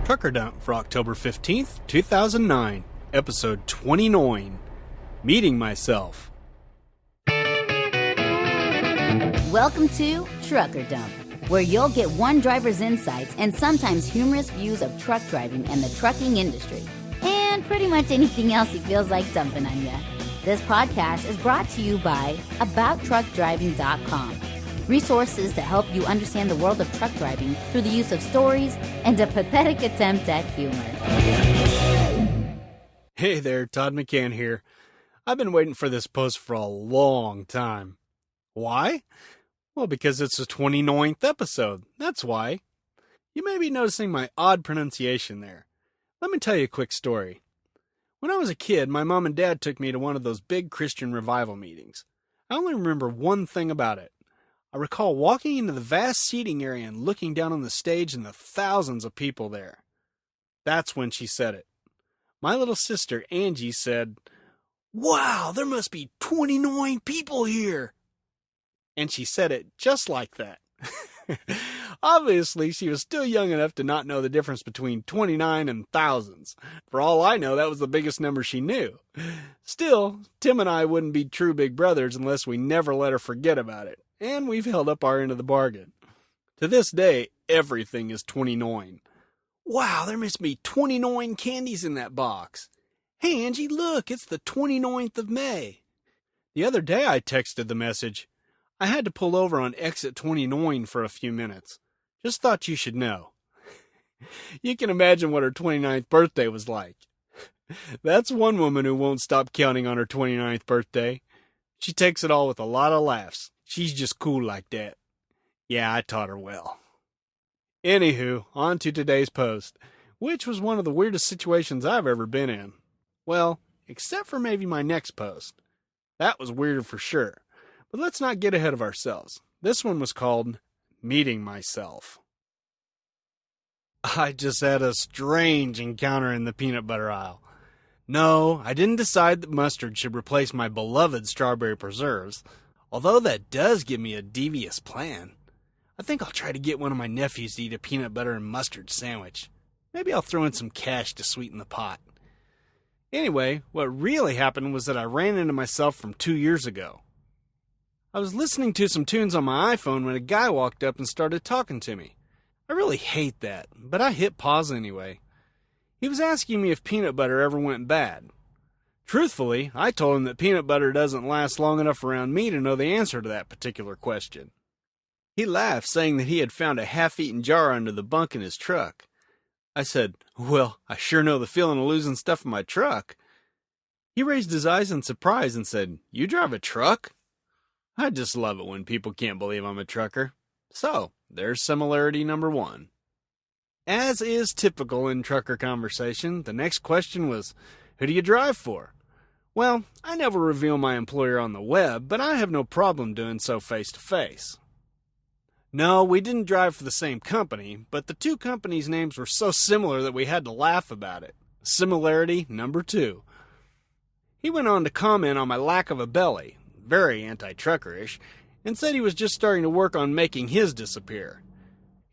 Trucker Dump for October 15th, 2009, episode 29, Meeting Myself. Welcome to Trucker Dump, where you'll get one driver's insights and sometimes humorous views of truck driving and the trucking industry, and pretty much anything else he feels like dumping on you. This podcast is brought to you by AboutTruckDriving.com. Resources to help you understand the world of truck driving through the use of stories and a pathetic attempt at humor. Hey there, Todd McCann here. I've been waiting for this post for a long time. Why? Well, because it's the 29th episode. That's why. You may be noticing my odd pronunciation there. Let me tell you a quick story. When I was a kid, my mom and dad took me to one of those big Christian revival meetings. I only remember one thing about it. I recall walking into the vast seating area and looking down on the stage and the thousands of people there. That's when she said it. My little sister, Angie, said, "Wow, there must be 29 people here." And she said it just like that. Obviously, she was still young enough to not know the difference between 29 and thousands. For all I know, that was the biggest number she knew. Still, Tim and I wouldn't be true big brothers unless we never let her forget about it. And we've held up our end of the bargain. To this day, everything is 29. Wow, there must be 29 candies in that box. Hey, Angie, look, it's the 29th of May. The other day I texted the message. I had to pull over on exit 29 for a few minutes. Just thought you should know. You can imagine what her 29th birthday was like. That's one woman who won't stop counting on her 29th birthday. She takes it all with a lot of laughs. She's just cool like that. Yeah, I taught her well. Anywho, on to today's post, which was one of the weirdest situations I've ever been in. Well, except for maybe my next post. That was weirder for sure. But let's not get ahead of ourselves. This one was called Meeting Myself. I just had a strange encounter in the peanut butter aisle. No, I didn't decide that mustard should replace my beloved strawberry preserves. Although that does give me a devious plan. I think I'll try to get one of my nephews to eat a peanut butter and mustard sandwich. Maybe I'll throw in some cash to sweeten the pot. Anyway, what really happened was that I ran into myself from 2 years ago. I was listening to some tunes on my iPhone when a guy walked up and started talking to me. I really hate that, but I hit pause anyway. He was asking me if peanut butter ever went bad. Truthfully, I told him that peanut butter doesn't last long enough around me to know the answer to that particular question. He laughed, saying that he had found a half-eaten jar under the bunk in his truck. I said, "Well, I sure know the feeling of losing stuff in my truck." He raised his eyes in surprise and said, "You drive a truck?" I just love it when people can't believe I'm a trucker. So, there's similarity number one. As is typical in trucker conversation, the next question was, "Who do you drive for?" Well, I never reveal my employer on the web, but I have no problem doing so face to face. No, we didn't drive for the same company, but the two companies' names were so similar that we had to laugh about it. Similarity number two. He went on to comment on my lack of a belly, very anti-truckerish, and said he was just starting to work on making his disappear.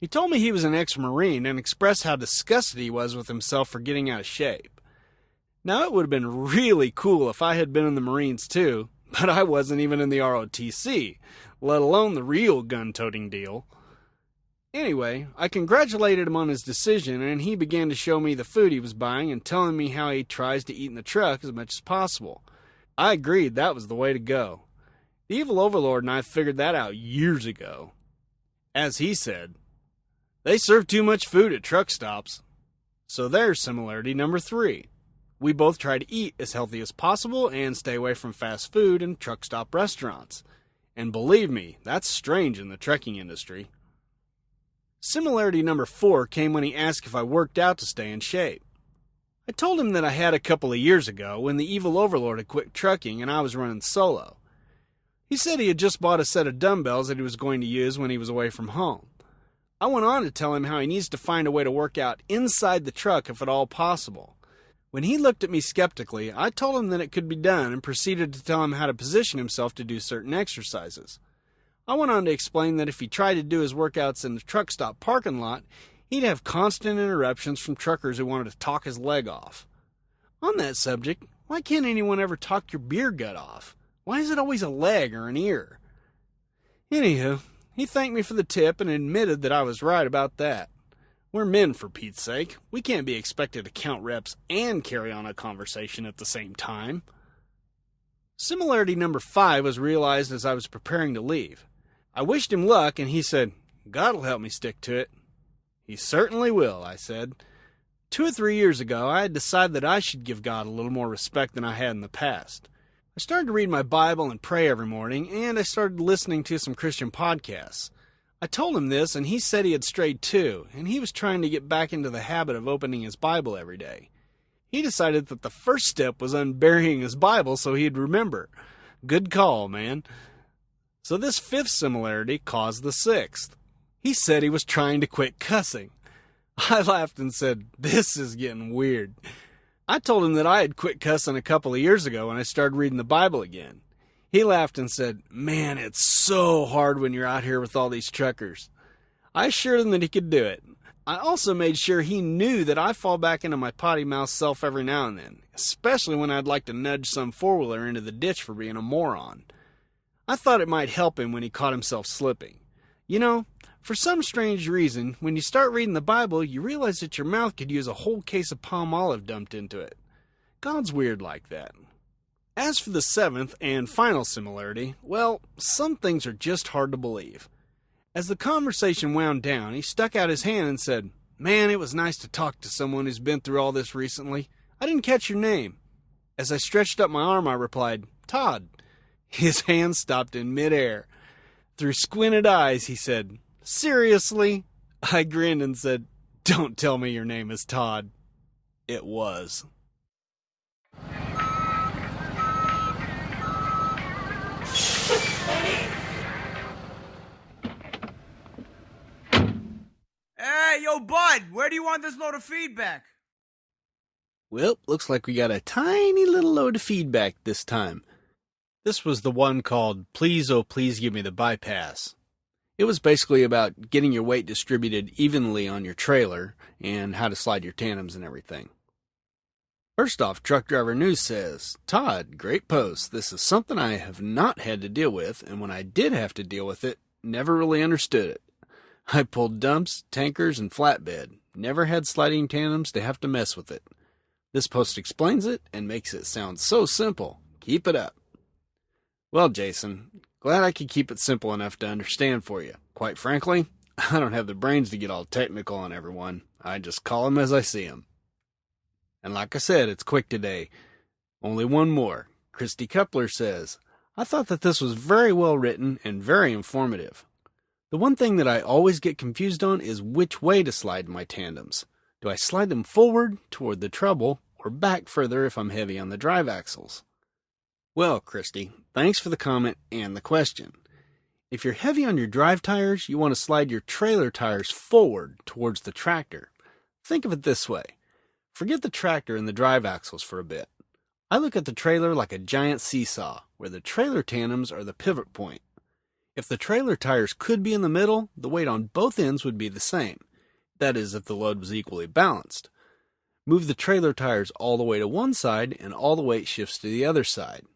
He told me he was an ex-Marine and expressed how disgusted he was with himself for getting out of shape. Now, it would have been really cool if I had been in the Marines too, but I wasn't even in the ROTC, let alone the real gun-toting deal. Anyway, I congratulated him on his decision, and he began to show me the food he was buying and telling me how he tries to eat in the truck as much as possible. I agreed that was the way to go. The evil overlord and I figured that out years ago. As he said, "They serve too much food at truck stops." So there's similarity number three. We both try to eat as healthy as possible and stay away from fast food and truck stop restaurants. And believe me, that's strange in the trucking industry. Similarity number 4 came when he asked if I worked out to stay in shape. I told him that I had a couple of years ago when the evil overlord had quit trucking and I was running solo. He said he had just bought a set of dumbbells that he was going to use when he was away from home. I went on to tell him how he needs to find a way to work out inside the truck if at all possible. When he looked at me skeptically, I told him that it could be done and proceeded to tell him how to position himself to do certain exercises. I went on to explain that if he tried to do his workouts in the truck stop parking lot, He'd have constant interruptions from truckers who wanted to talk his leg off. On that subject, why can't anyone ever talk your beer gut off? Why is it always a leg or an ear? Anywho, he thanked me for the tip and admitted that I was right about that. We're men, for Pete's sake. We can't be expected to count reps and carry on a conversation at the same time. Similarity number 5 was realized as I was preparing to leave. I wished him luck, and he said, "God'll help me stick to it." "He certainly will," I said. 2 or 3 years ago, I had decided that I should give God a little more respect than I had in the past. I started to read my Bible and pray every morning, and I started listening to some Christian podcasts. I told him this, and he said he had strayed too, and he was trying to get back into the habit of opening his Bible every day. He decided that the first step was unburying his Bible so he'd remember. Good call, man. So this 5th similarity caused the 6th. He said he was trying to quit cussing. I laughed and said, "This is getting weird." I told him that I had quit cussing a couple of years ago when I started reading the Bible again. He laughed and said, "Man, it's so hard when you're out here with all these truckers." I assured him that he could do it. I also made sure he knew that I fall back into my potty mouth self every now and then, especially when I'd like to nudge some four-wheeler into the ditch for being a moron. I thought it might help him when he caught himself slipping. You know, for some strange reason, when you start reading the Bible, you realize that your mouth could use a whole case of palm olive dumped into it. God's weird like that. As for the 7th and final similarity, well, some things are just hard to believe. As the conversation wound down, he stuck out his hand and said, "Man, it was nice to talk to someone who's been through all this recently. I didn't catch your name." As I stretched up my arm, I replied, "Todd." His hand stopped in midair. Through squinted eyes, he said, "Seriously?" I grinned and said, "Don't tell me your name is Todd." It was. Hey, yo, bud, where do you want this load of feedback? Well, looks like we got a tiny little load of feedback this time. This was the one called "Please, oh please give me the bypass." It was basically about getting your weight distributed evenly on your trailer and how to slide your tandems and everything. First off, Truck Driver News says, "Todd, great post. This is something I have not had to deal with, and when I did have to deal with it, never really understood it. I pulled dumps, tankers, and flatbed. Never had sliding tandems to have to mess with it. This post explains it and makes it sound so simple. Keep it up." Well, Jason, glad I could keep it simple enough to understand for you. Quite frankly, I don't have the brains to get all technical on everyone. I just call them as I see them. And like I said, it's quick today. Only one more. Christy Coupler says, "I thought that this was very well written and very informative. The one thing that I always get confused on is which way to slide my tandems. Do I slide them forward toward the trouble or back further if I'm heavy on the drive axles?" Well, Christy, thanks for the comment and the question. If you're heavy on your drive tires, you want to slide your trailer tires forward towards the tractor. Think of it this way. Forget the tractor and the drive axles for a bit. I look at the trailer like a giant seesaw, where the trailer tandems are the pivot point. If the trailer tires could be in the middle, the weight on both ends would be the same. That is, if the load was equally balanced. Move the trailer tires all the way to one side, and all the weight shifts to the other side.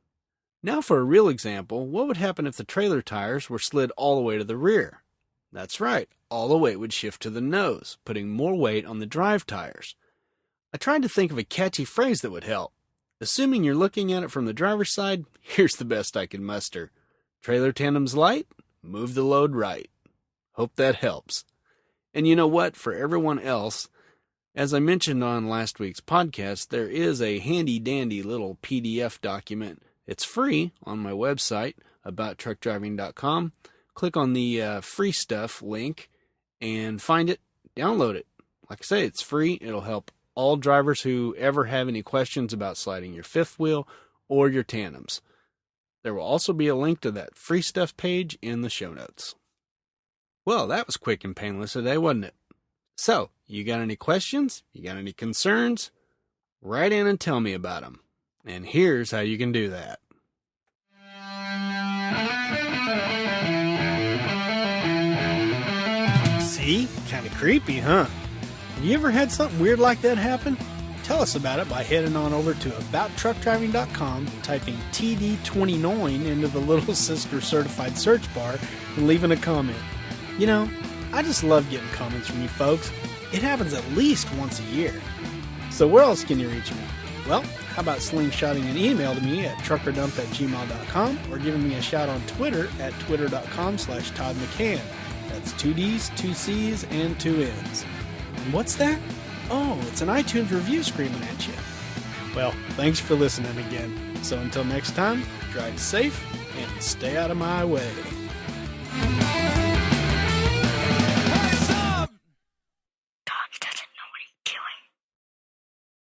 Now for a real example, what would happen if the trailer tires were slid all the way to the rear? That's right, all the weight would shift to the nose, putting more weight on the drive tires. I tried to think of a catchy phrase that would help. Assuming you're looking at it from the driver's side, here's the best I can muster. Trailer tandems light, move the load right. Hope that helps. And you know what? For everyone else, as I mentioned on last week's podcast, there is a handy-dandy little PDF document. It's free on my website, abouttruckdriving.com. Click on the free stuff link and find it, download it. Like I say, it's free. It'll help all drivers who ever have any questions about sliding your fifth wheel or your tandems. There will also be a link to that free stuff page in the show notes. Well, that was quick and painless today, wasn't it? So, you got any questions? You got any concerns? Write in and tell me about them. And here's how you can do that. See? Kind of creepy, huh? Have you ever had something weird like that happen? Tell us about it by heading on over to abouttruckdriving.com, typing TD029 into the Little Sister Certified search bar, and leaving a comment. You know, I just love getting comments from you folks. It happens at least once a year. So where else can you reach me? Well, how about slingshotting an email to me at truckerdump@gmail.com or giving me a shout on Twitter at twitter.com/Todd McCann. That's 2 D's, 2 C's, and 2 N's. And what's that? Oh, it's an iTunes review screaming at you. Well, thanks for listening again. So until next time, drive safe and stay out of my way.